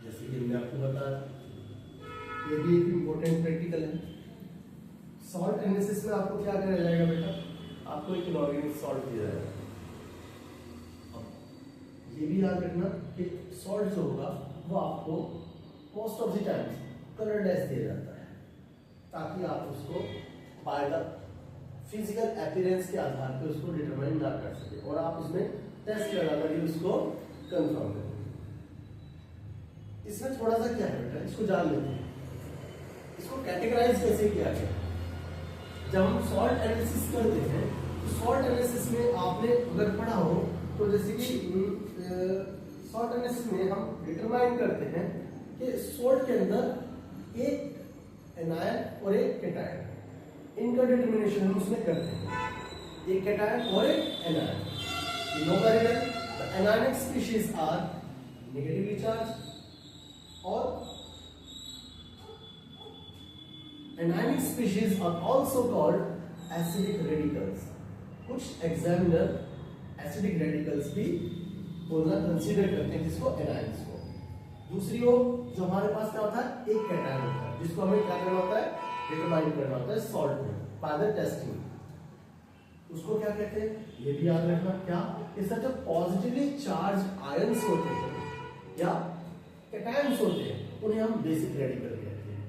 जैसे कि मैंने आपको बताया, ये भी एक इम्पोर्टेंट प्रैक्टिकल है। सॉल्ट एनालिसिस में आपको क्या कराया जाएगा बेटा, आपको एक इनऑर्गेनिक सॉल्ट दिया जाएगा। ये भी याद रखना कि सॉल्ट जो होगा वो आपको most of the time colourless दिया जाता है, ताकि आप उसको बाय द फिजिकल अपीयरेंस के आधार पे उसको डिटरमाइन ना कर सके और आप उसमें टेस्ट लगाकर ही उसको कंफर्म करें। इसमें थोड़ा सा क्या है बेटा, इसको जान लेते हैं। इसको कैटेगराइज कैसे किया गया। जब हम सॉल्ट एनालिसिस करते हैं तो सॉल्ट एनालिसिस में आपने अगर पढ़ा हो तो जैसे कि सॉल्ट एनालिसिस में हम डिटरमाइन करते हैं कि सॉल्ट के अंदर एक एनायन और एक कैटायन, इनका डिटर्मिनेशन हम उसमें करते हैं। एक कैटायन और एक anion, the anionic species are negatively charged और anionic species are also called acidic radicals। कुछ एग्जामिनर एसिडिक रेडिकल्स भी बोलना कंसीडर करते हैं जिसको एनायंस को। दूसरी ओर जो हमारे पास क्या होता है, एक कैटायन होता है जिसको हमें क्या करना होता है, डिटरमाइन करना होता है सॉल्ट में बाय द टेस्टिंग। उसको क्या कहते हैं ये भी याद रखना। क्या इसका जो पॉजिटिवली चार्ज आयंस होते हैं या कैटायंस होते हैं उन्हें हम बेसिक रेडिकल कहते हैं।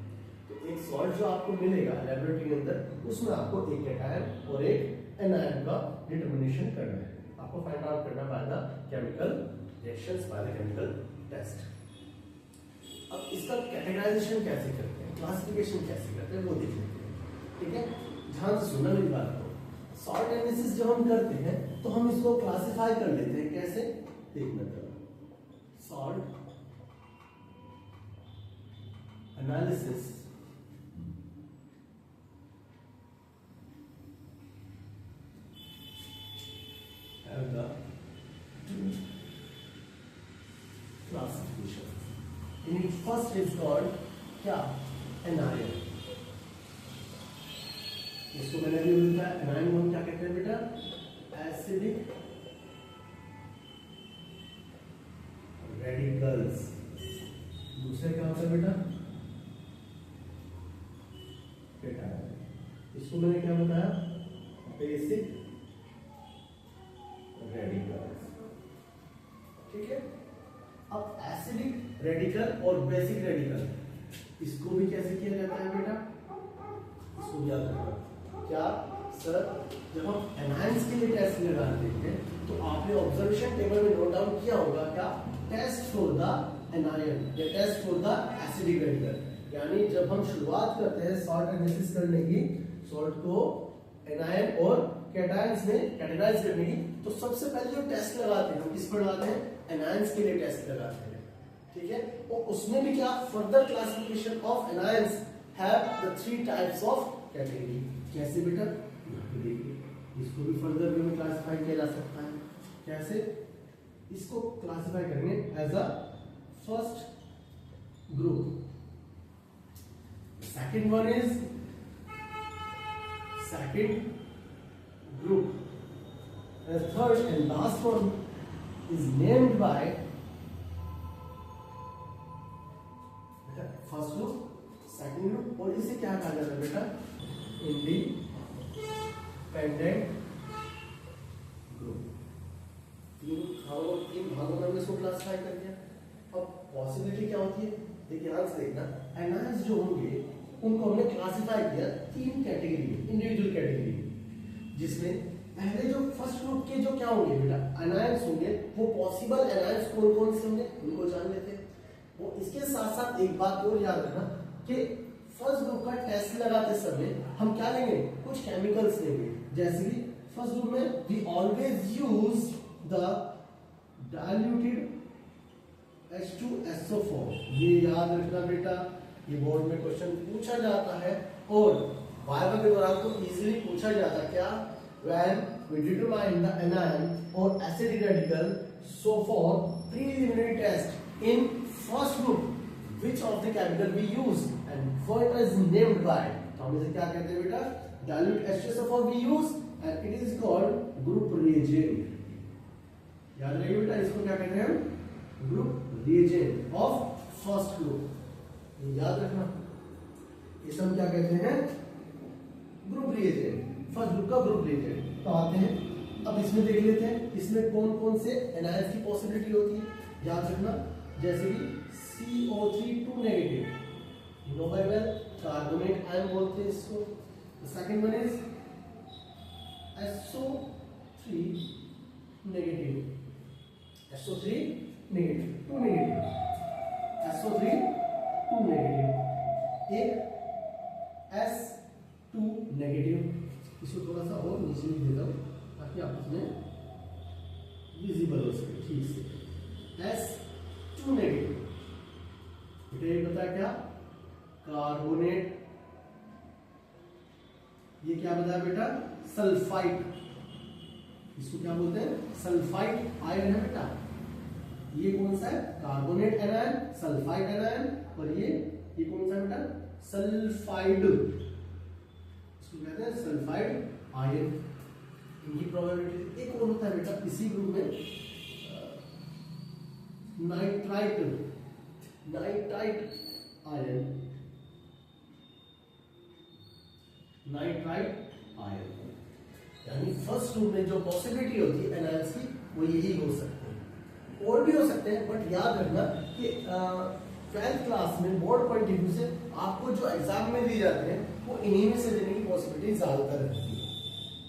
तो एक सॉल्ट जो आपको मिलेगा लेबोरेटरी के अंदर उसमें आपको एक कैटायन और एक एनायन का डिटर्मिनेशन करना है, आपको फाइंड आउट करना by the chemical reactions, by the chemical test. अब इसका कैटेगराइजेशन कैसे करते हैं, क्लासिफिकेशन कैसे करते हैं वो देख लेते हैं। ठीक है, ध्यान से सुनना मेरी बात को। सॉल्ट एनालिसिस जब हम करते हैं तो हम इसको क्लासिफाई कर लेते हैं कैसे, देखना जरा। Salt analysis have the classification. In it first is called क्या, एनायन। इसको मैंने भी बोला है एनायन को हम क्या कहते हैं बेटा, एसिडिक रेडिकल्स। दूसरे क्या होता है बेटा, कैटायन। इसको मैंने क्या बताया, बेसिक रेडिकल्स। ठीक है, अब एसिडिक रेडिकल और बेसिक रेडिकल इसको भी कैसे किया जाता है बेटा, इसको याद रखना। क्या सर, जब हम एनायंस के लिए टेस्ट लगाते हैं तो आपने ऑब्जर्वेशन टेबल में नोट डाउन किया होगा क्या, टेस्ट फॉर द एनायन या test for the acidic radical. यानी जब हम शुरुआत करते हैं सॉल्ट एनालिसिस करने की, सॉल्ट को एनायन और कैटायंस में कैटेगराइज करने की, तो सबसे पहले जो टेस्ट लगाते हैं हम किस पर लगाते हैं, एनायंस के लिए टेस्ट लगाते हैं। ठीक है, और उसमें भी क्या, further classification of anions have the 3 types of category. कैसे बेटा, इसको भी फर्दर वे में क्लासिफाई किया जा सकता है। कैसे, इसको क्लासिफाई करेंगे as a first group, second one is second group, and the third and last one is named by first group, second group और इसे क्या कहा जाता है बेटा, इंडिपेंडेंट ग्रुप। तीन भागों में इसको क्लासिफाई कर दिया। अब पॉसिबिलिटी क्या होती है, देखिए ध्यान से देखना। एनायंस जो होंगे उनको हमने क्लासिफाई किया 3 कैटेगरी में, इंडिविजुअल कैटेगरी, जिसमें पहले जो फर्स्ट ग्रुप के जो क्या होंगे बेटा, एनायंस होंगे, वो पॉसिबल एनायंस कौन कौन से होंगे उनको जान लेते हैं। वो इसके साथ साथ एक बात और याद रखना कि फर्स्ट ग्रुप का टेस्ट लगाते समय हम क्या लेंगे, कुछ केमिकल्स लेंगे। जैसे कि फर्स्ट ग्रुप में we always use the diluted H2SO4। ये याद रखना बेटा, ये बोर्ड में क्वेश्चन पूछा जाता है और वाइवा के दौरान तो इजीली पूछा जाता है। क्या, when we determine the anion or acidic radical, so for preliminary test in first group which of the chemical we use and what is named by, तो हम इसे क्या कहते हैं बेटा, dilute H2SO4 we use and it is called group reagent। याद रखिए बेटा, इसको क्या कहते हैं, group reagent of first group, याद रखना इसे हम क्या कहते हैं, ग्रुप रिएजेंट, फर्स्ट ग्रुप का ग्रुप रिएजेंट। तो आते हैं अब इसमें देख लेते हैं इसमें कौन कौन से एनायंस की पॉसिबिलिटी होती है, याद रखना जैसे कि CO3 2 negative, no by well carbonate ion बोलते हैं इसको। The second one is SO3 negative, SO3 negative 2 negative, SO3 2 negative, एक S2 नेगेटिव, इसको थोड़ा सा और नीचे लिख देता हूं ताकि आप इसमें विजिबल हो सके ठीक से। S2 नेगेटिव, बेटा ये बताया क्या, कार्बोनेट, ये क्या बताया बेटा, सल्फाइड, इसको क्या बोलते हैं, सल्फाइड आयन है बेटा। ये कौन सा है, कार्बोनेट एनायन, सल्फाइड एनायन, और ये कौन सा है बेटा, सल्फाइड, इसको कहते हैं सल्फाइड आयन। इनकी प्रोबेबिलिटी एक और होता है बेटा इसी ग्रुप में, nitrite, nitrite ion, nitrite ion, यानी फर्स्ट ग्रुप में जो पॉसिबिलिटी होती है एनायंस की वो यही हो सकते हैं, और भी हो सकते हैं, बट याद रखना कि 12th क्लास में बोर्ड पॉइंट ऑफ व्यू से आपको जो एग्जाम में दी जाते हैं वो इन्हीं में से देने की पॉसिबिलिटी ज्यादातर रहती है,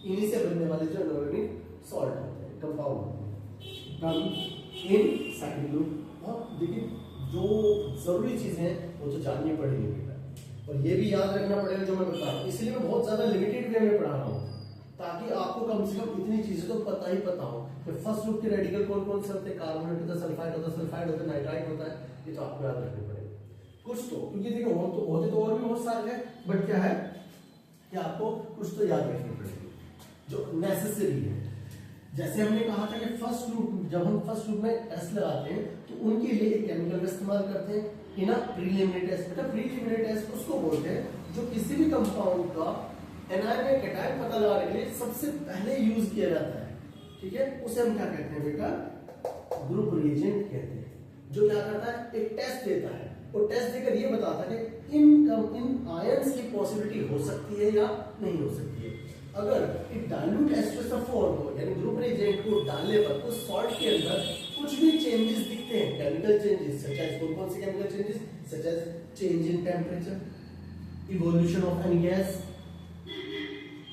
इन्हीं से बनने वाले जो इनऑर्गेनिक सॉल्ट होते हैं, कंपाउंड होते हैं इन सेकंड ग्रुप। और देखिए जो जरूरी चीजें हैं वो तो जाननी पड़ेगी बेटा, और ये भी याद रखना पड़ेगा जो मैं बता रहा हूँ, इसलिए मैं बहुत ज्यादा लिमिटेड वे में पढ़ा रहा हूँ ताकि आपको कम से कम इतनी चीजें तो पता ही पता हो कि फर्स्ट ग्रुप के रेडिकल कौन कौन से होते हैं, कार्बोनेट होता है, सल्फाइड होता है, सल्फाइड होता है, नाइट्राइट होता है, ये तो आपको याद रखने पड़ेगा कुछ तो, क्योंकि देखिए होते तो और भी बहुत सारे हैं, बट क्या है कि आपको कुछ तो याद रखने पड़ेगे जो नेसेसरी है। जैसे हमने कहा था कि फर्स्ट ग्रुप, जब हम फर्स्ट ग्रुप में टेस्ट लगाते हैं तो उनके लिए एक केमिकल का इस्तेमाल करते हैं, इन प्रीलिमिनरी टेस्ट। बेटा प्रीलिमिनरी टेस्ट उसको बोलते हैं जो किसी भी कंपाउंड का एनायन या कैटायन पता लगाने के लिए सबसे पहले यूज किया जाता है, ठीक है, उसे हम क्या कहते हैं बेटा, ग्रुप रिएजेंट कहते हैं, जो क्या करता है एक टेस्ट देता है, और टेस्ट देकर ये बताता है कि इन आयंस की पॉसिबिलिटी हो सकती है या नहीं हो सकती है। अगर एक डाइल्यूट एस्टर फॉर्म हो, यानी ग्रुप रिएजेंट को डालने पर उस सॉल्ट के अंदर कुछ भी चेंजेस दिखते हैं, केमिकल चेंजेस, सच एज कौन से chemical changes, such as change in temperature, evolution of any gas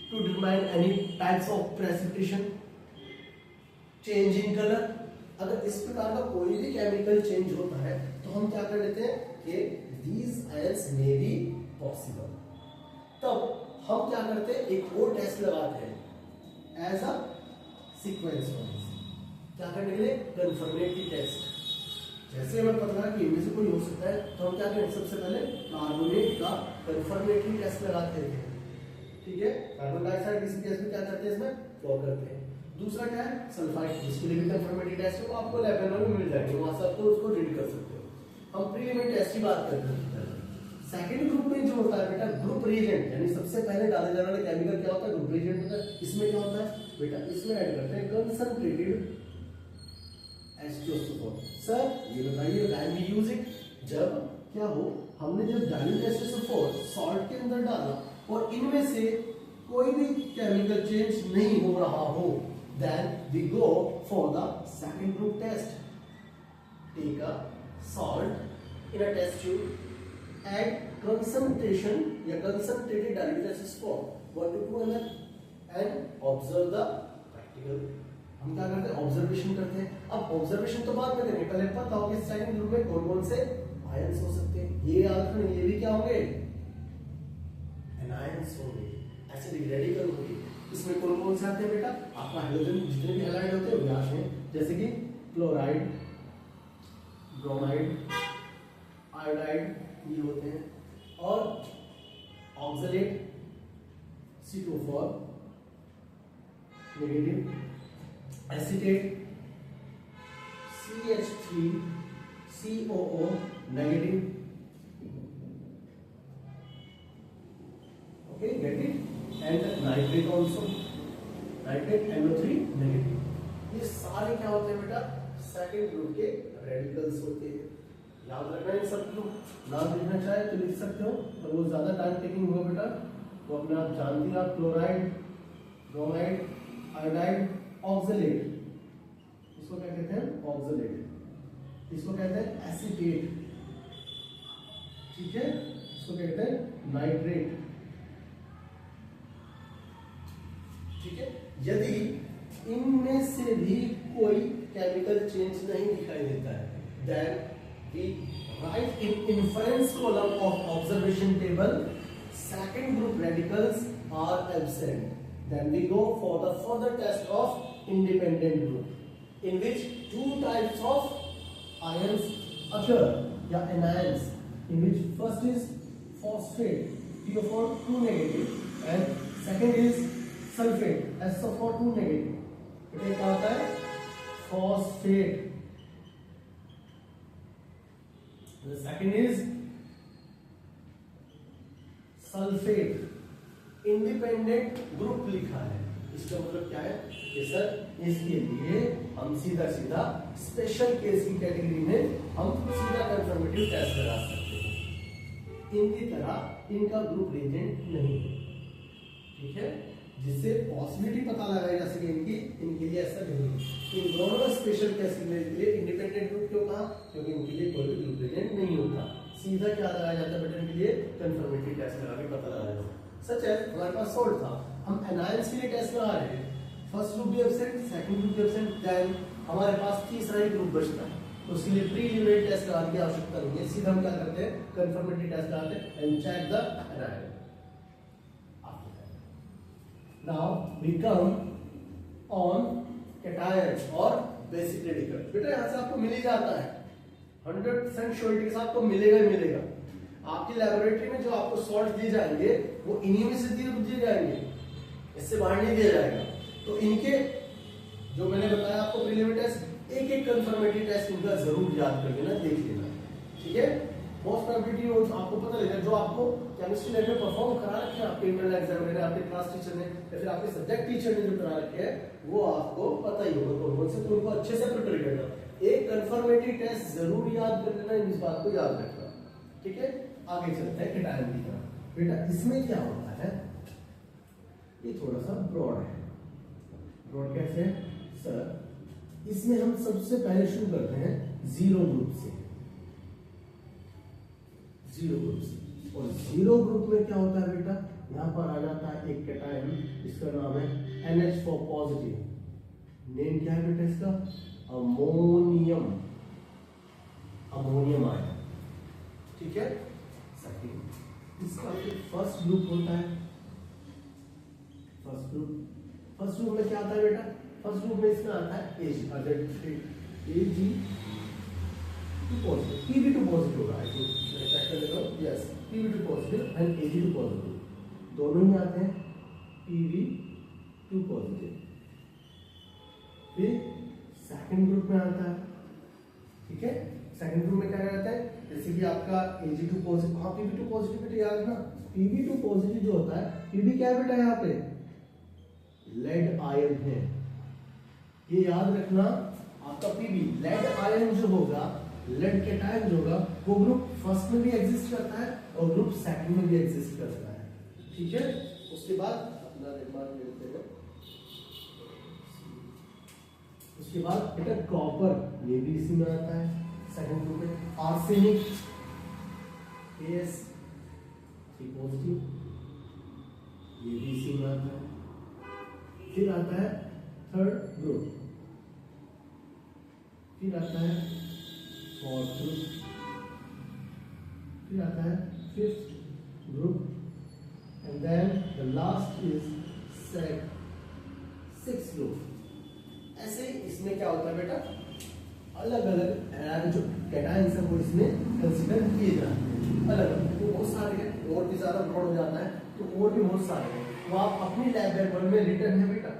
to determine any types of precipitation, change in color, अगर इस प्रकार का कोई भी केमिकल चेंज होता है तो हम क्या कर लेते हैं कि these ions may be possible। तब हम क्या करते हैं, एक और टेस्ट लगाते हैं एज अ सीक्वेंस वाइज, क्या करने के लिए, कंफर्मेटरी टेस्ट। जैसे हमें पता है कि इनमें से कोई हो सकता है तो हम क्या करें, सबसे पहले कार्बोनेट का कंफर्मेटरी टेस्ट लगाते हैं, ठीक है, कार्बन डाइऑक्साइड किसी गैस में क्या करते हैं, इसमें फ्लो करते हैं। दूसरा क्या है, सल्फाइड, जिसके लिए भी कंफर्मेटरी टेस्ट है वो आपको लैब में मिल जाएंगे, वहां से आपको उसको रीड कर सकते हो। हम प्रीलिमिनरी टेस्ट की बात करते हैं। सेकंड ग्रुप में जो होता है बेटा ग्रुप रिएजेंट, यानी सबसे पहले डाले जाने वाला केमिकल क्या होता है, ग्रुप रिएजेंट होता है। इसमें क्या होता है बेटा, इसमें ऐड करते हैं कंसंट्रेटेड H2SO4। सर ये बताइए व्हेन वी यूज इट, जब क्या हो, हमने जब डाइल्यूट H2SO4 सॉल्ट के अंदर डाला और इनमें से कोई भी केमिकल चेंज नहीं हो रहा हो, then we go for the second group test. Take a salt in a test tube, add concentration या concentrated dilute H2SO4 1 to 2 ml and observe the practical। हम क्या करते हैं, ऑब्जर्वेशन करते हैं। अब ऑब्जर्वेशन तो बाद में करेंगे, पहले पता हो कि सेकंड ग्रुप में कौन कौन से आयंस हो सकते हैं। ये याद रखना, ये भी क्या होंगे, एनायंस होंगे, एसिडिक रेडिकल होंगे। इसमें कौन कौन से आते हैं बेटा, आपका हाइड्रोजन जितने भी हैलाइड होते हैं वो आते हैं, जैसे कि क्लोराइड, ब्रोमाइड, आयोडाइड, ये होते हैं, और oxalate C2 negative, acetate CH3COO negative, okay get it, and nitrate also, nitrate NO3 negative. ये सारे क्या होते हैं बेटा, सेकंड ग्रुप के रेडिकल्स होते हैं। याद रखना इन सब को, नाम लिखना चाहे तो लिख सकते हो, पर वो ज्यादा टाइम टेकिंग होगा बेटा, तो अपने आप जानती हैं आप। क्लोराइड, ब्रोमाइड, आयोडाइड, ऑक्सलेट, इसको क्या कहते हैं? ऑक्सलेट। इसको कहते हैं एसीटेट, ठीक है, इसको कहते हैं नाइट्रेट, ठीक है। यदि इनमें से भी कोई केमिकल चेंज नहीं दिखाई देता है, then we write in inference column of observation table second group radicals are absent. Then we go for the further test of independent group in which two types of ions occur, या anions, in which first is phosphate, PO4 2 negative, and second is sulfate, SO4 2 negative. ये क्या होता है? phosphate. The second is sulfate. Independent group लिखा है, इसका मतलब क्या है कि सर इसके लिए हम सीधा सीधा स्पेशल केस की कैटेगरी में हम सीधा कंफर्मेटिव टेस्ट करा सकते हैं। इनकी तरह इनका ग्रुप रिएजेंट नहीं है, ठीक है, जिससे पॉसिबिलिटी पता लगाई जा सके इनके लिए ऐसा नहीं है। इन दोनों स्पेशल केस के लिए इंडिपेंडेंट ग्रुप क्यों कहा? क्योंकि इनके लिए कोई भी ग्रुप रिएजेंट नहीं होता। सीधा क्या लगाया जाता है बेटा इनके लिए? कंफर्मेटिव टेस्ट करा के पता लगाया जाता है। सच है, हमारे पास सोल्ट था, हम एनायंस के लिए टेस्ट करा रहे हैं, फर्स्ट ग्रुप भी एब्सेंट, सेकंड ग्रुप भी एब्सेंट, देन हमारे पास तीसरा ही ग्रुप बचता है, तो उसके लिए प्रीलिमिनरी टेस्ट कराने की आवश्यकता नहीं है। सीधा हम क्या करते हैं? कंफर्मेटरी टेस्ट कराते हैं and check the anion. Now we come on cations और बेसिक रेडिकल। बेटा यहां से आपको मिल ही जाता है, 100% श्योरिटी के साथ आपको मिलेगा ही मिलेगा। आपकी लेबोरेटरी में जो आपको सॉल्ट दिए जाएंगे वो इन्हीं में से दिए जाएंगे, इससे बाहर नहीं दिया जाएगा। तो इनके जो मैंने बताया आपको प्रीलिमिनरी टेस्ट, एक एक कंफर्मेटरी टेस्ट इनका जरूर याद कर लेना, देख लेना, ठीक है। मोस्ट प्रोबेबिलिटी आपको पता लगेगा, जो आपको केमिस्ट्री लैब में परफॉर्म करा रखे हैं आपके इंटरनल एग्जामिनर ने, आपके क्लास टीचर ने, या फिर आपके सब्जेक्ट टीचर ने जो करा रखे हैं, वो आपको पता ही होगा, तो उनसे उनको अच्छे से प्रिपेयर करना। एक कंफर्मेटरी टेस्ट जरूर याद कर लेना, इस बात को याद रखना, ठीक है। आगे चलते हैं कैटायन की तरफ। बेटा इसमें क्या होता है, ये थोड़ा सा ब्रॉड है। ब्रॉड कैसे है सर? इसमें हम सबसे पहले शुरू करते हैं जीरो ग्रुप से, जीरो ग्रुप से। और जीरो ग्रुप में क्या होता है बेटा? यहां पर आ जाता है एक कैटायन, इसका नाम है NH4 पॉजिटिव। नेम क्या है बेटा इसका? अमोनियम, अमोनियम आयन, ठीक है। इसका फर्स्ट ग्रुप होता है, फर्स्ट ग्रुप में क्या आता है बेटा? फर्स्ट ग्रुप में इसका आता है Ag2 पॉजिटिव, Pb2 पॉजिटिव होगा, आई थिंक मैं चेक कर लेता हूं, yes Pb2 positive and Ag2 positive, दोनों ही आते हैं Pb2 पॉजिटिव। फिर सेकंड ग्रुप में आता है, ठीक है। सेकंड ग्रुप में क्या रहता है? जैसे कि आपका Ag2 पॉजिटिव, हाँ Pb2 पॉजिटिव बेटा याद ना, Pb2 पॉजिटिव जो होता है, Pb क्या है बेटा यहाँ पे? लेड आयन है, ये याद रखना। आपका Pb लेड आयन जो होगा, लेड कैटायन जो होगा, वो ग्रुप फर्स्ट में भी एग्जिस्ट करता है और ग्रुप सेकंड में भी एग्जिस्ट करता है, ठीक है। उसके बाद अपना दिमाग लेते हैं, उसके बाद बेटा कॉपर, ये भी इसी में आता है सेकंड ग्रुप में। आर्सेनिक As3 पॉजिटिव, ये भी इसी में आता है। फिर आता है थर्ड ग्रुप, फिर आता है फोर्थ ग्रुप, फिर आता है fifth group, and then the last is sixth group. ऐसे इसमें क्या होता है बेटा? अलग अलग जो कैटायंस है वो इसमें कंसीडर किए जाते हैं, अलग अलग, तो बहुत सारे हैं, और भी ज्यादा ब्रॉड हो जाता है तो और भी बहुत सारे हैं, वो आप अपनी लैब पेपर में रिटर्न है बेटा,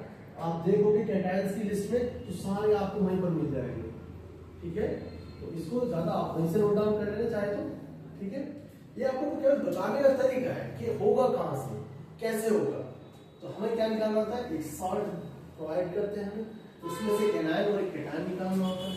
आप देखोगे कैटायंस की लिस्ट में तो सारे आपको वहीं पर मिल जाएंगे, ठीक है। तो इसको ज्यादा आप वहीं से नोट डाउन कर लेना चाहे तो, ठीक है। ये आपको केवल बताने का तरीका है कि होगा कहाँ से, कैसे होगा। तो हमें क्या निकालना होता है? एक सॉल्ट प्रोवाइड करते हैं हमें, उसमें से एक एनायन और एक कैटायन निकालना होता है।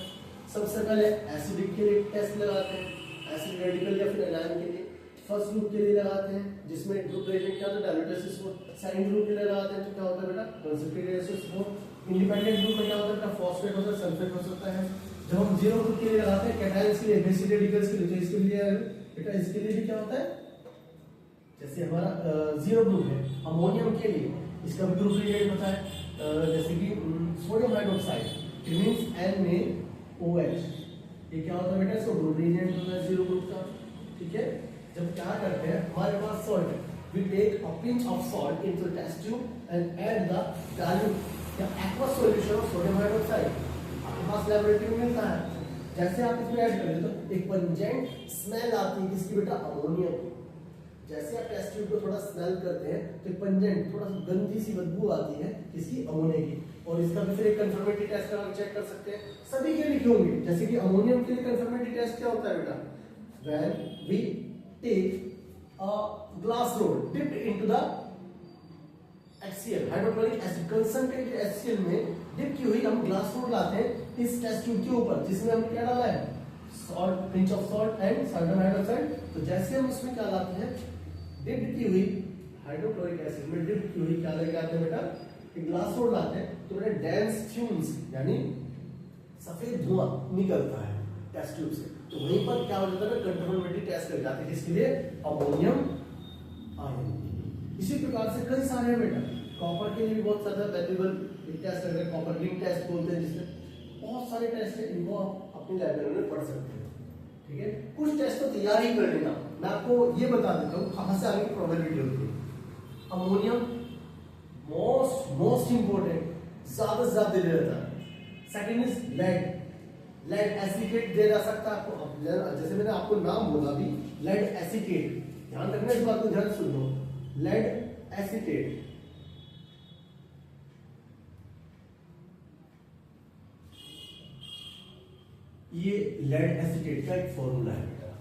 सबसे पहले एसिडिक के लिए टेस्ट लगाते हैं, एसिड रेडिकल या फिर एनायन के लिए। फर्स्ट ग्रुप के लिए लगाते हैं जिसमें ग्रुप रिएजेंट क्या होता है, डायल्यूटेसिस हो। सेकंड ग्रुप के लिए लगाते हैं तो क्या होता है बेटा, कंसंट्रेटेसिस हो। इंडिपेंडेंट ग्रुप में क्या होता है बेटा, फॉस्फेट हो सकता है, सल्फेट हो सकता है। जब हम जीरो ग्रुप के लिए लगाते हैं, कैटायंस के लिए, बेसिक रेडिकल्स के लिए, तो इसके लिए बेटा इसके लिए भी क्या होता है, जैसे हमारा जीरो ग्रुप है अमोनियम के लिए, इसका भी ग्रुप रिएजेंट होता है जैसे कि sodium hydroxide, it means NaOH। ये क्या होता है बेटा, इसका ग्रुप रिएजेंट होता है जीरो ग्रुप का। ठीक है, जब क्या करते हैं, हमारे पास सॉल्ट है, we take a pinch of salt into test tube and add the dilute या aqueous solution of sodium hydroxide। आपके पास लैबोरेटरी में मिलता है, जैसे आप इसमें ऐड कर देते हो एक पंजेंट स्मेल आती है किसकी बेटा, अमोनिया की। जैसे आप टेस्ट ट्यूब को थोड़ा स्मेल करते हैं तो पंजेंट थोड़ा सा गंदी सी बदबू आती है किसकी, अमोनिया की। और इसका भी फिर एक कंफर्मेटरी टेस्ट करके चेक कर सकते हैं, सभी के लिखे होंगे। जैसे कि अमोनियम के लिए कंफर्मेटरी टेस्ट क्या होता है बेटा, when we take a glass rod dipped into the HCl hydrochloric acid concentrated HCl में डिप की हुई हम ग्लास रोड लाते हैं इस टेस्ट ट्यूब के ऊपर, जिसमें हमने क्या डाला है, salt, pinch of salt and sodium hydroxide. तो जैसे हम उसमें क्या लाते हैं, डिप की हुई हाइड्रोक्लोरिक एसिड में डिप की हुई क्या लेके आते हैं बेटा, एक ग्लास रोड लाते हैं तो बेटा डेंस फ्यूम्स यानी सफेद धुआं निकलता है टेस्ट ट्यूब से। तो वहीं पर क्या हो जाता है, कंफर्मेटरी टेस्ट कर जाते हैं किसके लिए, अमोनियम आयन। इसी प्रकार से कई सारे हैं बेटा, कॉपर के लिए भी बहुत ज्यादा वैल्यूएबल टेस्ट करते हैं, कॉपर रिंग टेस्ट बोलते हैं जिसमें बहुत सारे टेस्ट है, इनको आप अपनी लाइब्रेरी में पढ़ सकते हैं। ठीक है, कुछ टेस्ट तो तैयार ही कर लेना, मैं आपको ये बता देता हूँ कहां से आगे की प्रोबेबिलिटी होती है। अमोनियम मोस्ट इंपोर्टेंट, ज्यादा से ज्यादा दिया जाता है। सेकंड इज लेड एसिटेट दिया जा सकता है आपको, जैसे मैंने आपको नाम बोला भी, लेड एसिटेट, ध्यान रखना इस बात को, ध्यान सुन लो, लेड एसिटेट। ये लेड एसिटेट का एक फॉर्मूला है बेटा।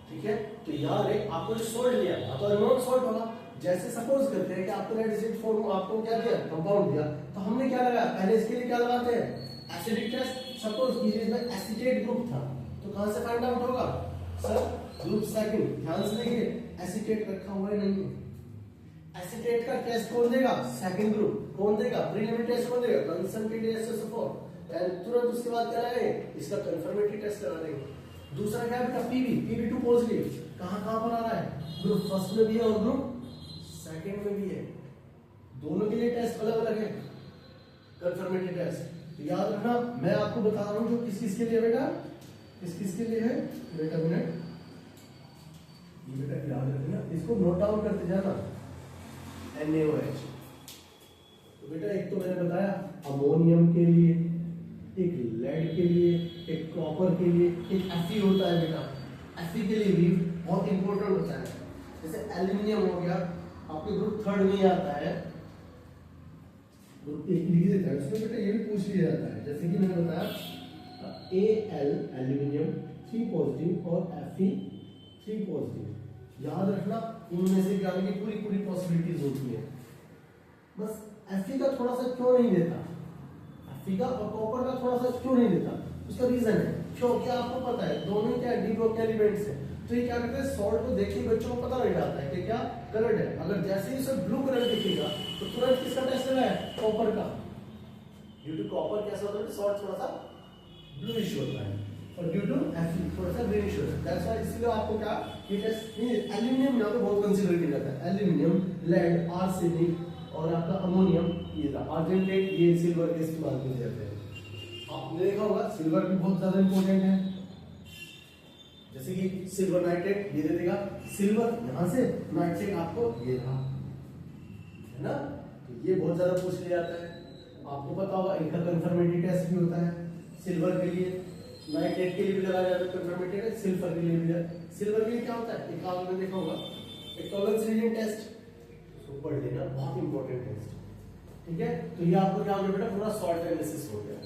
ठीक है, तो याद रहे, आपको जो सॉल्ट लिया तो अननोन सॉल्ट होगा। जैसे सपोज करते हैं कि आपको लेड एसिड फॉर्मूला, आपको क्या दिया, कंपाउंड दिया, तो हमने क्या लगाया, पहले इसके लिए क्या लगाते हैं, एसिडिक टेस्ट। सपोज कीजिए इसमें एसिटेट ग्रुप था, तो कहां से फाइंड आउट होगा, सर ग्रुप सेकंड। ध्यान से देखिए, एसिटेट रखा हुआ है नहीं है। एसिटेट का टेस्ट कौन देगा, सेकंड ग्रुप। कौन देगा, प्रीलिमिनरी टेस्ट कौन देगा, कंसंट्रेटेड SO4। तुरंत उसके बाद क्या लगाएंगे, इसका कंफर्मेटरी टेस्ट करा देंगे। दूसरा क्या है बेटा, PB2 पॉजिटिव, कहां पर आ रहा है, ग्रुप फर्स्ट में भी है और ग्रुप सेकंड में भी है, दोनों के लिए टेस्ट अलग अलग है कंफर्मेटरी टेस्ट। तो याद रखना, मैं आपको बता रहा हूं जो किस किस के लिए बेटा, किस किस के लिए है बेटा, मिनट ये बेटा याद रखना, इसको नोट डाउन करते जाना, NaOH। तो बेटा एक तो मैंने बताया अमोनियम के लिए, एक लेड के लिए, एक कॉपर के लिए, एक Fe होता है बेटा, Fe के लिए भी बहुत इंपॉर्टेंट होता है। जैसे एल्यूमिनियम हो गया, आपके ग्रुप थर्ड में आता है, ग्रुप एक लिख देता है उसमें बेटा, ये भी पूछ लिया जाता है। जैसे कि मैंने बताया Al एल्यूमिनियम 3 पॉजिटिव और Fe 3 पॉजिटिव। याद रखना, इनमें से क्या की पूरी पॉसिबिलिटीज होती है। बस Fe का थोड़ा सा क्यों नहीं देता, Fe का और कॉपर का थोड़ा सा क्यों नहीं देता, उसका रीजन है, क्योंकि आपको पता है दोनों क्या डी ब्लॉक के एलिमेंट्स हैं। तो ये क्या करते हैं, सॉल्ट को देखिए बच्चों को पता लग जाता है कि क्या कलर है। अगर जैसे ही उसे ब्लू कलर दिखेगा तो तुरंत किसका टेस्ट करना है, कॉपर का। ड्यू टू कॉपर कैसा होता है, सॉल्ट थोड़ा सा ब्लूइश होता है, और ड्यू टू Fe थोड़ा सा ग्रीनिश होता है। दैट्स व्हाई इसलिए आपको क्या ये टेस्ट, एल्यूमिनियम यहां पे बहुत कंसीडर किया जाता है, एल्यूमिनियम, लेड, आर्सेनिक और आपका अमोनियम, ये आर्जेंटेट, ये सिल्वर के इस्तेमाल किए जाते हैं। आपने देखा होगा सिल्वर भी बहुत ज्यादा इंपॉर्टेंट है, जैसे कि सिल्वर नाइट्रेट ये दे देगा, सिल्वर यहां से, नाइट्रेट आपको ये रहा, है ना। तो ये बहुत ज्यादा पूछ लिया जाता है। आपको पता होगा इनका कंफर्मेटरी टेस्ट भी होता है, सिल्वर के लिए, नाइट्रेट के लिए भी लगाया जाता है कंफर्मेटरी टेस्ट, सिल्वर के लिए भी। सिल्वर के लिए क्या होता है, एक आपने देखा होगा एक टॉलरेंस रीजन टेस्ट, उसको पढ़ लेना, बहुत इंपॉर्टेंट टेस्ट। ठीक है, तो ये आपको क्या हो गया बेटा, पूरा सॉल्ट एनालिसिस हो गया।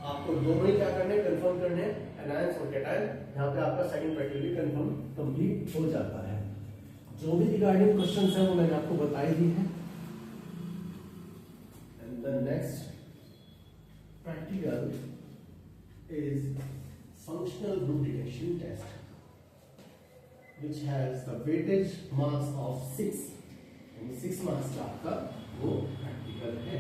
आपको दोनों ही क्या करने हैं, कंफर्म करने हैं, एनायंस और कैटायन। यहाँ पे आपका सेकंड पैटर्न भी कंफर्म कंप्लीट हो जाता है। जो भी रिगार्डिंग क्वेश्चंस हैं वो मैंने आपको बताई दी है। And the next practical is functional group detection test, which has the weightage marks of 6, यानी 6 मार्क्स का आपका वो प्रैक्टिकल है।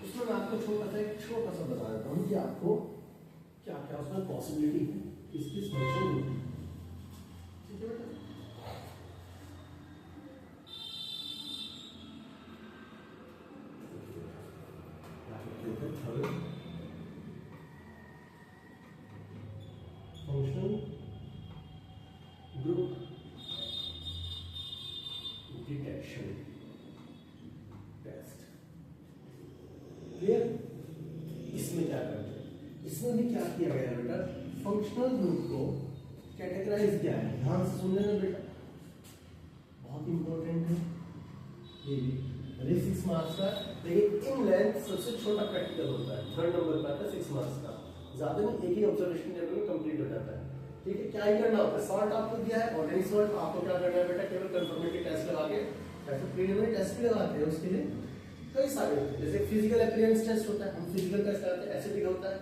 उसमें मैं आपको छोटा सा बता देता हूँ कि आपको क्या क्या उसमें पॉसिबिलिटी है, किस किस फंक्शन होती है। ठीक है बेटा, functional group detection test. Clear? इसमें क्या करते हैं, इसमें भी क्या किया गया है बेटा, फंक्शनल ग्रुप को कैटेगराइज किया है। ध्यान से सुन लेना बेटा, बहुत इंपॉर्टेंट है ये भी। 6 मार्क्स का, लेकिन इन लेंथ सबसे छोटा प्रैक्टिकल होता है, 3rd नंबर का आता है 6 मार्क्स का, ज्यादा नहीं, एक ही ऑब्जर्वेशन टेबल में कंप्लीट हो जाता है। ठीक है, क्या ही करना होता है, सॉल्ट आपको दिया है, ऑर्गेनिक सॉल्ट, आपको क्या करना है बेटा, केवल कंफर्मेटरी टेस्ट लगा के, या फिर प्रीलिमिनरी टेस्ट भी लगाते हैं, उसके लिए कई सारे होते हैं। जैसे फिजिकल अपीयरेंस टेस्ट होता है, हम फिजिकल टेस्ट कराते हैं, एसिडिक होता है।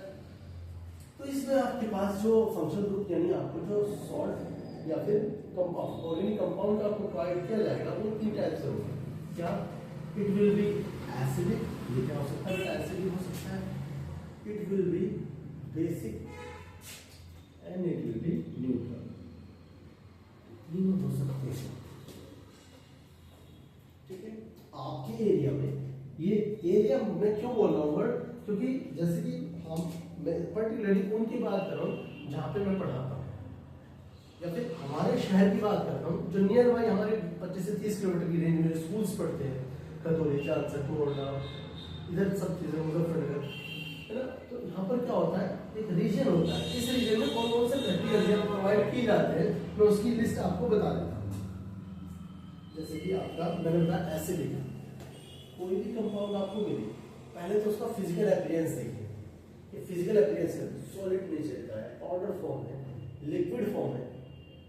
तो इसमें आपके पास जो फंक्शनल ग्रुप यानी आपको जो सॉल्ट या फिर कंपाउंड, ऑर्गेनिक कंपाउंड आपको प्रोवाइड किया जाएगा, वो 3 टाइप से होगा। क्या? इट विल बी एसिडिक, ये क्या हो सकता है बेटा, एसिडिक हो सकता है, it will be basic and it will be neutral, तीनों हो सकते हैं। ठीक है, आपके एरिया में, ये एरिया मैं क्यों बोल रहा हूँ वर्ड, क्योंकि जैसे कि हम, मैं पर्टिकुलरली उनकी बात कर रहा हूँ जहाँ पे मैं पढ़ाता हूँ, या फिर हमारे शहर की बात कर रहा हूँ जो नियर बाई हमारे 25 से 30 किलोमीटर की रेंज में स्कूल्स पढ़ते हैं, खतौली, चांदसर, कोरना, इधर सब चीजें, मुजफ्फरनगर, है ना। तो यहाँ पर क्या होता है, एक रीजन होता है, इस रीजन में कौन कौन से प्रैक्टिकल प्रोवाइड किए जाते हैं, मैं उसकी लिस्ट आपको बता देता हूँ। जैसे कि आपका मैंने बताया एसिडिक, कोई भी कंपाउंड आपको मिले, पहले तो उसका फिजिकल अपीयरेंस देखिए, ये फिजिकल अपीयरेंस है, सॉलिड नेचर का है, पाउडर फॉर्म है, लिक्विड फॉर्म है,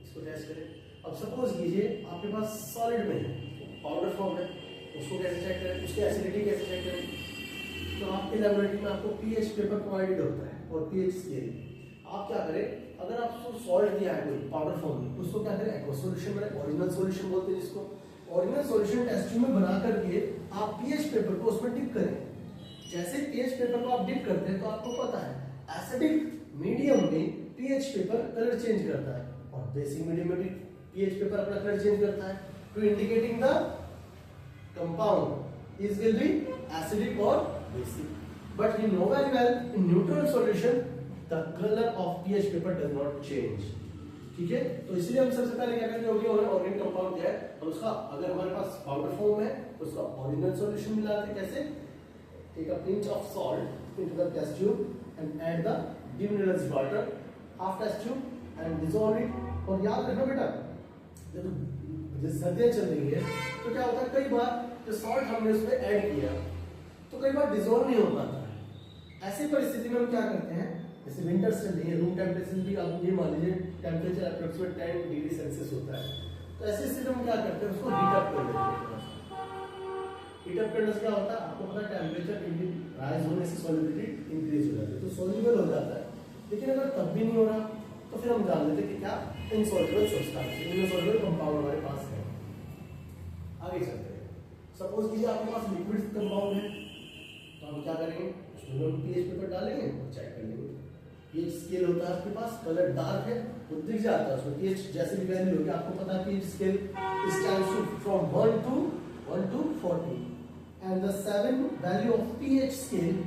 इसको टेस्ट करें। अब सपोज कीजिए आपके पास सॉलिड में है, पाउडर फॉर्म है, उसको कैसे चेक करें, उसकी एसिडिटी कैसे चेक करें। तो आपके लैबोरेटरी में आपको पीएच पेपर प्रोवाइडेड होता है और पीएच स्केल। आप क्या करें, अगर आपको सॉल्ट दिया है कोई पाउडर फॉर्म में, उसको क्या करें, एक्वा सॉल्यूशन में, ओरिजिनल सॉल्यूशन बोलते हैं जिसको, ओरिजिनल सॉल्यूशन टेस्ट ट्यूब में बना करके आप पीएच पेपर को उसमें डिप करें। जैसे पीएच पेपर को आप डिप करते हैं तो आपको पता है एसिडिक मीडियम में पीएच पेपर कलर चेंज करता है, और बेसिक मीडियम में भी पीएच पेपर अपना कलर चेंज करता है, to indicating the compound is will be acidic or basic. But you know very well in neutral solution the color of pH paper does not change. ठीक है, तो इसलिए हम सबसे पहले क्या करते हैं, ऑर्गेनिक कंपाउंड क्या है, और उसका अगर हमारे पास पाउडर फॉर्म है तो उसका ओरिजिनल सॉल्यूशन मिलाते हैं। कैसे? Take a pinch of salt into the test tube and add the demineralized water half test tube and dissolve it। और याद रखना बेटा, जब सर्दियां चल रही है तो क्या होता है, कई बार जो सॉल्ट हमने उसमें ऐड किया तो कई बार डिसॉल्व नहीं हो पाता है। ऐसी परिस्थिति में हम क्या करते हैं, जैसे विंटर्स चल रही है, रूम टेम्परेचर भी आप ये मान लीजिए टेम्परेचर अप्रोक्सीमेट 10 डिग्री सेल्सियस होता है, तो ऐसी स्थिति में हम क्या करते हैं, उसको हीट अप कर देते हैं। हीट अप करने से क्या होता है, आपको पता है टेम्परेचर राइज होने से सॉल्युबिलिटी इंक्रीज हो जाती है, तो सॉल्युबल हो जाता है। लेकिन अगर तब भी नहीं हो रहा तो फिर हम जान लेते हैं कि क्या इनसॉल्युबल सब्सटेंस, इनसॉल्युबल कंपाउंड हमारे पास है। आगे चलते हैं, सपोज कीजिए आपके पास लिक्विड कंपाउंड है, तो हम क्या करेंगे, उसमें हम पीएच पेपर डालेंगे और चेक कर लेंगे। पीएच स्केल होता है आपके पास, कलर डार्क है तो दिख जाता है उसमें पीएच जैसे भी वैल्यू होगी, आपको पता है pH scale stands from 1 to 40 and the 7 value of pH scale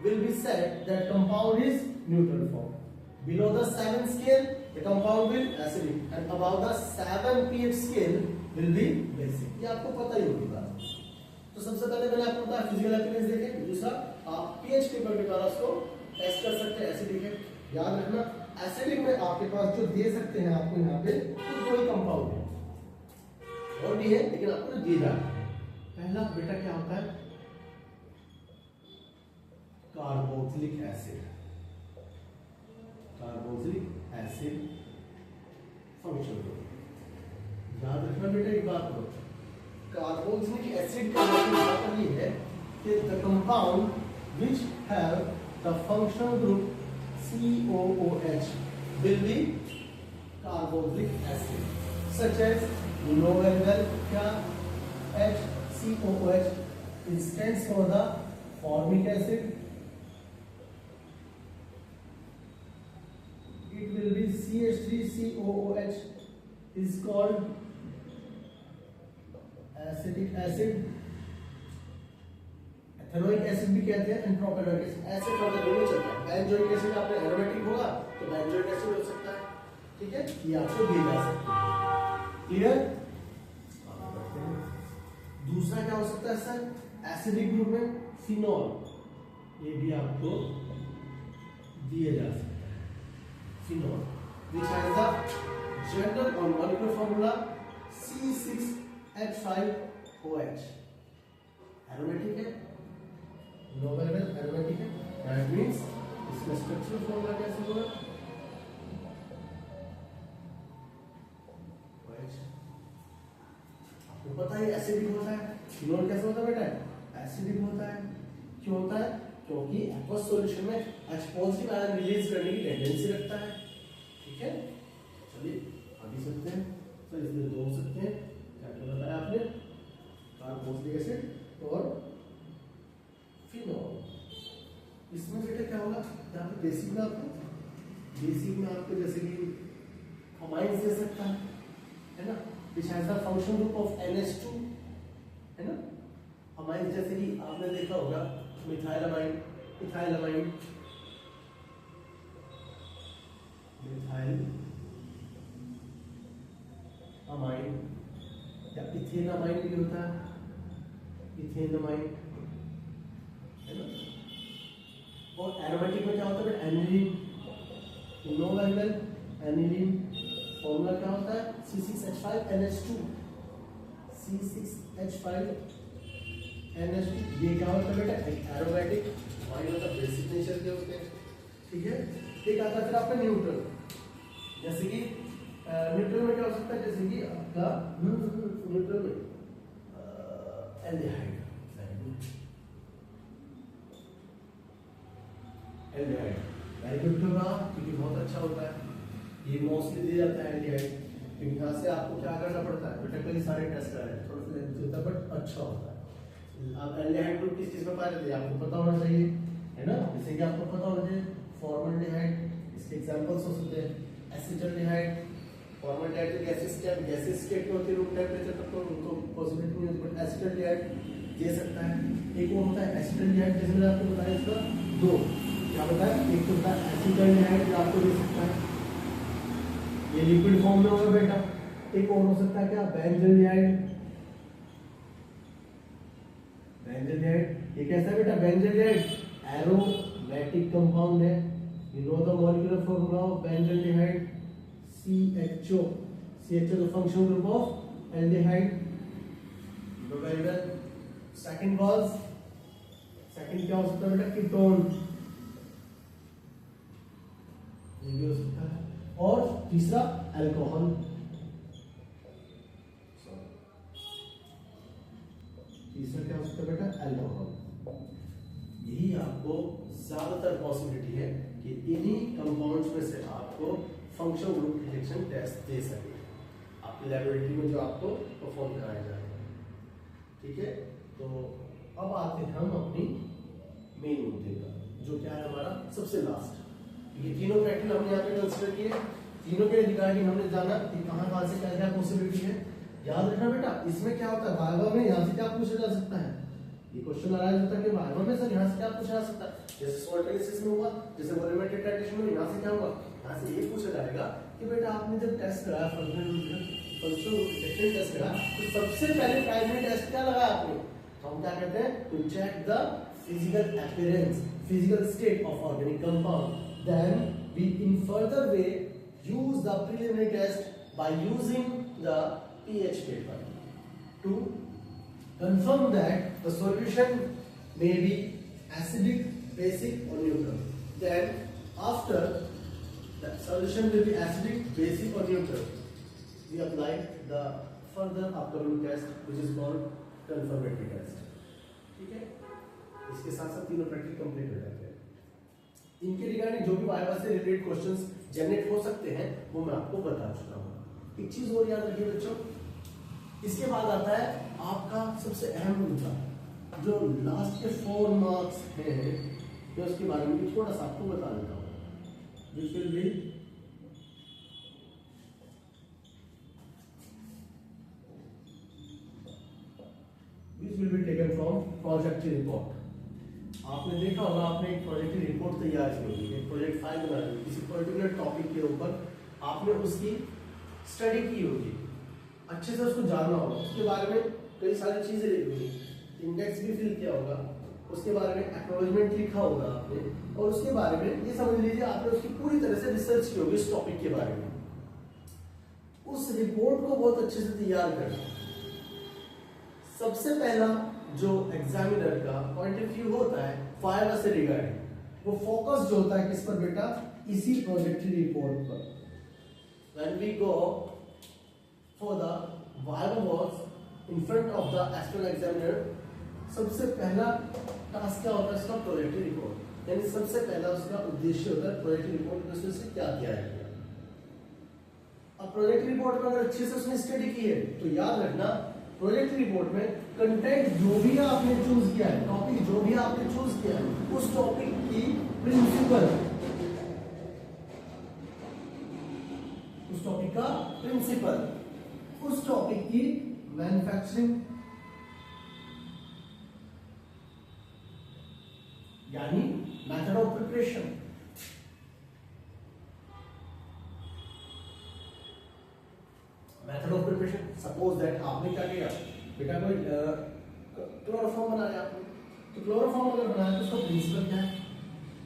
will be said that compound is neutral form. Below the 7 scale the compound will acidic and above the 7 pH scale will be basic। ये आपको पता ही होगी बात। तो सबसे पहले मैंने आपको बताया फिजिकल अपीयरेंस देखें, दूसरा आप पीएच पेपर के द्वारा उसको टेस्ट कर सकते हैं, एसिडिक है। याद रखना एसिडिक में आपके पास जो दे सकते हैं आपको यहाँ पे तो कोई कंपाउंड है और भी है, लेकिन आपको दिए जाते हैं। पहला बेटा क्या होता है, carboxylic acid, carboxylic acid function. याद रखना बेटा एक बात हो, कार्बोक्सिलिक एसिड का मतलब ये है कि the compound which have the functional group COOH will be carboxylic acid, such as you know very well क्या HCOOH it stands for the formic acid. It will be CH3COOH is called acetic acid. Ethanoic acid भी कहते हैं and propanoic acid. ऐसे further नहीं चलता है. Benzoic acid आपने aromatic होगा तो बेंजोइक एसिड हो सकता है. ठीक है, ये आपको दिया जा सकता है. क्लियर. दूसरा क्या हो सकता है सर एसिडिक ग्रुप में फिनॉल, ये भी आपको दिए जा सकता है. Phenol which has the general or molecular formula C6H5OH. Aromatic है, नोबल एरोमेटिक है. दैट मींस इसका स्ट्रक्चरल फॉर्मूला कैसे होगा OH. आपको पता है एसिडिक होता है. फिनॉल कैसे होता है बेटा एसिडिक होता है. क्यों होता है? क्योंकि एक्वस सॉल्यूशन में H पॉजिटिव आयन रिलीज करने की टेंडेंसी रखता है. ठीक है, चलिए आगे चलते हैं. तो इसमें दो हो सकते हैं. क्या क्या बताया आपने? कार्बोक्सिलिक एसिड और फिनॉल. इसमें बेटा क्या होगा यहाँ पे बेसिक में आपको जैसे कि अमाइंस दे सकता है ना, which has the function group of NH2 है ना. अमाइंस जैसे कि आपने देखा होगा मिथाइलमाइन, इथाइलमाइन, मिथाइल अमाइन या इथेनामाइन भी होता है. इथेनामाइन है ना. और एरोमेटिक में क्या होता है aniline. No well aniline formula क्या होता है C6H5NH2. C6H5NH2 ये क्या होता है बेटा एरोमेटिक. माइन होता है बेसिक नेचर के होते हैं. ठीक है. एक आता है फिर आपका न्यूट्रल. जैसे कि न्यूट्रल में क्या हो सकता है जैसे कि आपका न्यूट्रल में एल्डिहाइड. एल्डिहाइड वेरी गुड होगा क्योंकि बहुत अच्छा होता है. ये मोस्टली दिया जाता है एल्डिहाइड. यहाँ से आपको क्या करना पड़ता है बेटा कई सारे टेस्ट कराए थोड़ा सा लेंथी होता है बट अच्छा होता है. आप एल्डिहाइड ग्रुप किस चीज में पाए जाते हैं आपको पता होना चाहिए है ना. जैसे कि आपको पता होना चाहिए फॉर्मल्डिहाइड. इसके एग्जांपल्स हो सकते हैं एसिटाल्डिहाइड. फॉर्मल्डिहाइड तो गैसेस स्टेट में होती है रूम टेंपरेचर तक तो उनको पॉसिबिलिटी नहीं होती बट एसिटाल्डिहाइड दे सकता है. एक और होता है एसिटाल्डिहाइड जैसे मैंने आपको बताया इसका दो क्या बताया. एक तो होता है एसिटाल्डिहाइड जो आपको दे सकता है ये लिक्विड फॉर्म में होगा बेटा. एक और हो सकता है क्या बेंजल्डिहाइड. बेंजल्डिहाइड ये कैसा है बेटा बेंजल्डिहाइड एरोमेटिक कंपाउंड है. You know the molecular formula of benzaldehyde CHO. CHO the functional group of aldehyde. You know very well. Second क्या हो सकता है बेटा कीटोन. ये भी हो सकता है. और तीसरा अल्कोहल. तीसरा क्या हो सकता है बेटा अल्कोहल. यही आपको ज्यादातर पॉसिबिलिटी है कि इन्हीं कंपाउंड्स में से आपको फंक्शनल ग्रुप डिटेक्शन टेस्ट दे सके आपकी लैबोरेटरी में जो आपको परफॉर्म कराया जाएगा. ठीक है. तो अब आते हैं हम अपनी मेन मुद्दे पर जो क्या है हमारा सबसे लास्ट. ये तीनों क्राइटेरिया हमने यहाँ पे कंसीडर किए. तीनों के रिगार्डिंग हमने जाना कि कहाँ से क्या क्या पॉसिबिलिटी है. याद रखना बेटा इसमें क्या होता है वाइवा में यहाँ से क्या पूछा जा सकता है. ये क्वेश्चन अराइज होता है कि वाइवा में सर यहाँ से क्या पूछा जा सकता है. जैसे सॉल्ट एनालिसिस में हुआ जैसे वॉल्यूमेट्रिक टाइट्रेशन में यहाँ से क्या हुआ यहाँ से ये पूछा जाएगा कि बेटा आपने जब टेस्ट कराया फंक्शनल डिटेक्शन टेस्ट कराया तो सबसे पहले प्राइमरी टेस्ट क्या लगाया आपने. तो हम क्या कहते हैं to check the physical appearance physical state of organic compound. Then we in further way use the preliminary test by using the pH paper to confirm that the solution may be acidic, basic or neutral. Then after the solution will be acidic, basic or neutral, we apply the further upcoming test which is called confirmatory test. ठीक है. इसके साथ साथ तीनों practical complete हो जाते हैं। इनके रिगार्डिंग जो भी वाइवा से रिलेटेड क्वेश्चंस जनरेट हो सकते हैं वो मैं आपको बता चुका हूँ। एक चीज और याद रखिए बच्चों, इसके बाद आता है आपका सबसे अहम मुद्दा, जो लास्ट के 4 मार्क्स हैं, मैं उसके बारे में भी थोड़ा सा आपको बता देता हूँ। Which will be taken from project report. आपने देखा होगा, आपने एक प्रोजेक्ट रिपोर्ट तैयार की होगी, एक प्रोजेक्ट फाइल बनाई होगी, किसी पर्टिकुलर टॉपिक के ऊपर आपने उसकी स्टडी की होगी, अच्छे से उसको जानना होगा, उसके बारे में कई सारी चीजें लिखी होगी, इंडेक्स भी फिल किया होगा, उसके बारे में एक्नॉलेजमेंट लिखा होगा आपने, और उसके बारे में ये समझ लीजिए आपने उसकी पूरी तरह से रिसर्च की होगी इस टॉपिक के बारे में। उस रिपोर्ट को बहुत अच्छे से तैयार करना, सबसे पहला जो एग्जामिनर का पॉइंट ऑफ व्यू होता है वाइवा से रिगार्डिंग, वो फोकस जो होता है किस पर बेटा, इसी प्रोजेक्ट रिपोर्ट पर। When we go for the viva was in front of the external examiner, सबसे पहला टास्क क्या होता है इसका, प्रोजेक्ट रिपोर्ट, यानी सबसे पहला उसका उद्देश्य होता है प्रोजेक्ट रिपोर्ट में उसने क्या किया है। अब प्रोजेक्ट रिपोर्ट में अगर अच्छे से उसने स्टडी की है तो याद रखना, प्रोजेक्ट रिपोर्ट में कंटेंट जो भी आपने चूज किया है, टॉपिक जो भी आपने चूज किया है, उस टॉपिक की प्रिंसिपल, उस टॉपिक का प्रिंसिपल, उस टॉपिक की मैन्युफैक्चरिंग यानी method of preparation, method of preparation. Suppose that आपने क्या किया बेटा, कोई क्लोरोफॉर्म बनाया आपने, तो क्लोरोफॉर्म अगर बनाया तो उसका प्रिंसिपल क्या है,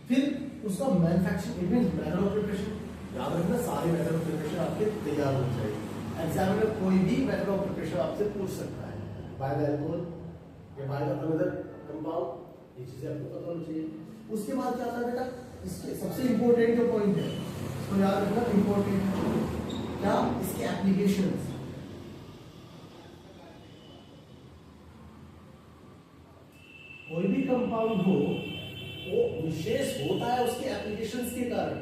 फिर उसका manufacturing event, method of preparation. याद रखना सारे मेथड ऑफ प्रिपरेशन आपके तैयार होने चाहिए। एग्जामिनर कोई भी मेथड ऑफ प्रिपरेशन आपसे पूछ सकता है, बाय द अल्कोहल या बाय द अनदर कंपाउंड, ये चीजें आपको पता होनी चाहिए। उसके बाद क्या आता है बेटा, इसके सबसे इंपॉर्टेंट जो पॉइंट है इसको याद रखना, इंपॉर्टेंट क्या, इसके एप्लीकेशंस। कोई भी कंपाउंड हो वो विशेष होता है उसके एप्लीकेशंस के कारण,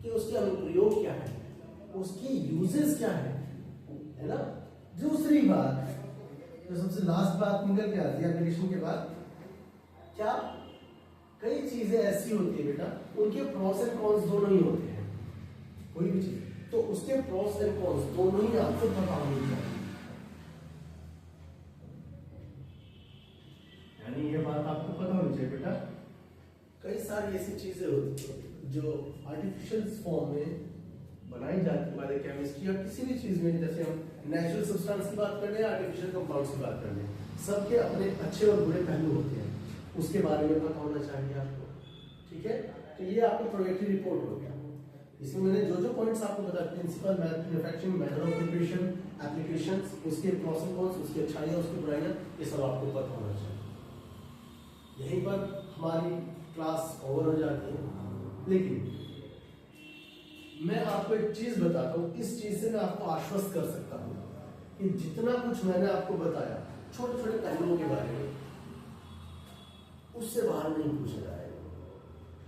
कि उसके अनुप्रयोग क्या है, उसकी यूजेस क्या है ना। दूसरी बात, जो सबसे लास्ट बात निकल के आती है एप्लीकेशन के बाद, क्या कई चीजें ऐसी होती है बेटा, उनके प्रोस एंड कॉन्स दोनों ही होते हैं, कोई भी चीज, तो उसके प्रोस एंड कॉन्स दोनों ही आपको पता होनी चाहिए। यानी ये बात आपको पता होनी चाहिए बेटा, कई सारी ऐसी चीजें होती हैं जो आर्टिफिशियल फॉर्म में बनाई जाती है हमारे केमिस्ट्री या किसी भी चीज में, जैसे हम नेचुरल सब्सटेंस की बात कर रहे हैं, आर्टिफिशियल कंपाउंड्स की बात कर रहे हैं, सबके अपने अच्छे और बुरे पहलू होते हैं, उसके बारे में पता होना चाहिए आपको। ठीक है, तो ये आपकी प्रोजेक्ट रिपोर्ट हो गया। इसमें मैंने जो जो पॉइंट्स आपको बताया, principle, manufacturing, method of preparation, applications, उसके प्रोस एंड कॉन्स, उसकी अच्छाइयाँ, उसकी बुराइयाँ, ये सब आपको पता होना चाहिए। यहीं पर हमारी क्लास ओवर हो जाती है, लेकिन मैं आपको एक चीज बताता हूँ, इस चीज से मैं आपको आश्वस्त कर सकता हूँ कि जितना कुछ मैंने आपको बताया छोटे छोटे पहलुओं के बारे में, उससे बाहर नहीं पूछा जाएगा।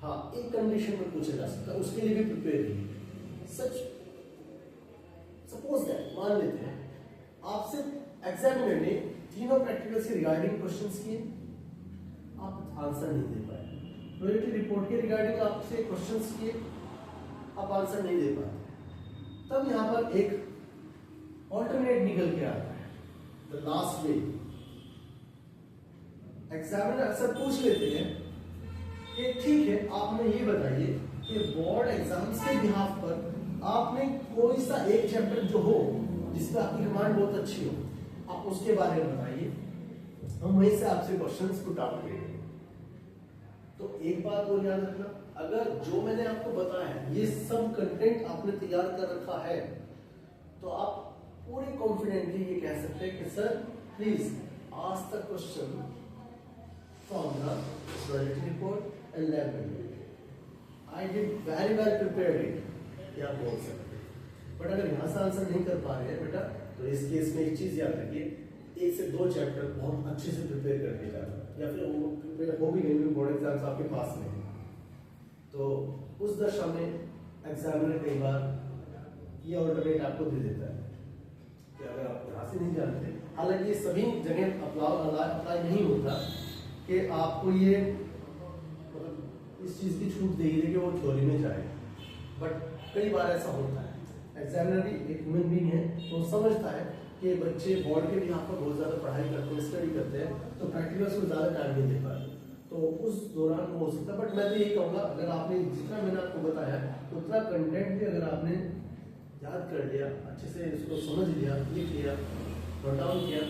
हाँ, एक कंडीशन में पूछा जा सकता है, उसके लिए भी प्रिपेयर रहिए। सच सपोज दैट, मान लेते हैं आपसे एग्जामिनर ने तीनों प्रैक्टिकल से रिगार्डिंग क्वेश्चंस किए, आप आंसर नहीं दे पाए। प्रोजेक्ट रिपोर्ट के रिगार्डिंग आपसे क्वेश्चंस किए, आप आंसर नहीं दे पाए। तब यहां पर एक ऑल्टरनेट निकल के आता है, द लास्ट वे। एग्जामिनर अक्सर पूछ लेते हैं कि ठीक है, आप हमें ये बताइए कि बोर्ड एग्जाम्स के बिहाफ पर आपने कोई सा एक चैप्टर जो हो जिसमें आपकी कमांड बहुत अच्छी हो, आप उसके बारे में बताइए, हम वहीं से आपसे क्वेश्चंस पुट आउट करेंगे। तो एक बात और याद रखना, अगर जो मैंने आपको बताया है ये सब कंटेंट आपने तैयार कर रखा है, तो आप पूरे कॉन्फिडेंटली ये कह सकते हैं कि sir please ask the question from the project report and lab report, I did very well prepared it, ये आप बोल सकते हैं। बट अगर यहाँ से आंसर नहीं कर पा रहे हैं बेटा, तो इस केस में एक चीज याद रखिए, 1 से 2 चैप्टर बहुत अच्छे से प्रिपेयर करके जाना। या फिर हो भी गई बोर्ड एग्जाम्स आपके पास में है, तो उस दशा में एग्जामिनर कई बार ये ऑल्टरनेट आपको दे देता है कि अगर आप यहाँ से नहीं जानते, हालांकि सभी जगह अप्लाई नहीं होता कि आपको ये मतलब इस चीज़ की छूट दे कि वो थ्योरी में जाए, बट कई बार ऐसा होता है। एग्जामिनर भी एक ह्यूमन बीइंग है, तो समझता है कि बच्चे बोर्ड के लिए आपको बहुत ज़्यादा पढ़ाई करते हैं, स्टडी करते हैं, तो प्रैक्टिकल्स को ज़्यादा टाइम नहीं दे पाते, तो उस दौरान हो सकता है। बट मैं तो यही कहूँगा, अगर आपने जितना मैंने आपको बताया उतना कंटेंट भी अगर आपने याद कर लिया, अच्छे से इसको समझ लिया, लिख लिया, नोट डाउन किया,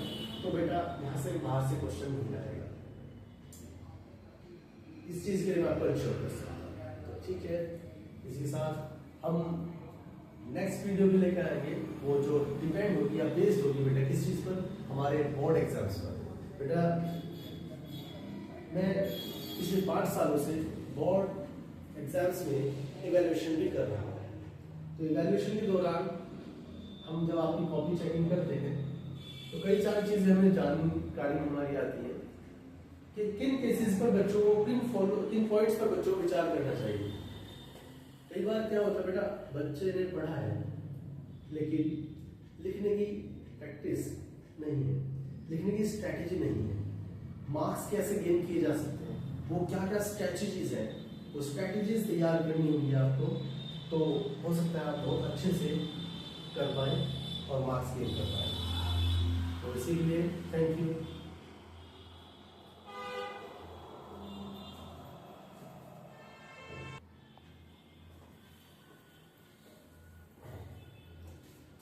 तो बेटा यहाँ से बाहर से क्वेश्चन नहीं आएगा। इस चीज़ के लिए मैं आपको इंश्योर कर सकता हूँ। तो ठीक है, इसी के साथ हम नेक्स्ट वीडियो भी लेकर आएंगे, वो जो डिपेंड होगी या बेस्ड होगी बेटा किस चीज़ पर, हमारे बोर्ड एग्जाम्स पर। बेटा मैं पिछले 5 सालों से बोर्ड एग्जाम्स में इवैल्यूएशन भी कर रहा हूँ, तो इवैल्यूएशन के दौरान हम जब आपकी कॉपी चेकिंग करते हैं तो कई सारी चीज़ें हमें जानकारी हमारी आती है कि किन केसेस पर बच्चों को किन पॉइंट्स पर बच्चों को विचार करना चाहिए। कई बार क्या होता है बेटा, बच्चे ने पढ़ा है लेकिन लिखने की प्रैक्टिस नहीं है, लिखने की स्ट्रैटेजी नहीं है, मार्क्स कैसे गेन किए जा सकते हैं, वो क्या क्या स्ट्रैटेजीज हैं, वो स्ट्रैटेजीज तैयार करनी होंगी आपको, तो हो सकता है आप बहुत अच्छे से कर पाए और मार्क्स गेन कर पाए। तो इसीलिए thank you.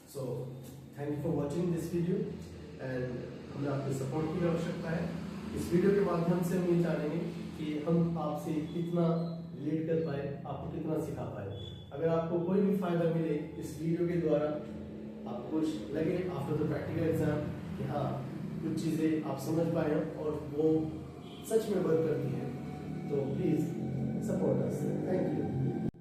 So thank you for watching this video and हमें आपके सपोर्ट की आवश्यकता है। इस वीडियो के माध्यम से हम ये जानेंगे कि हम आपसे कितना रिलेट कर पाए, आपको कितना सिखा पाए। अगर आपको कोई भी फायदा मिले इस वीडियो के द्वारा, आपको कुछ लगे आफ्टर द प्रैक्टिकल एग्जाम कि हाँ कुछ चीज़ें आप समझ पाए और वो सच में वर्क करती है, तो please support us. Thank you.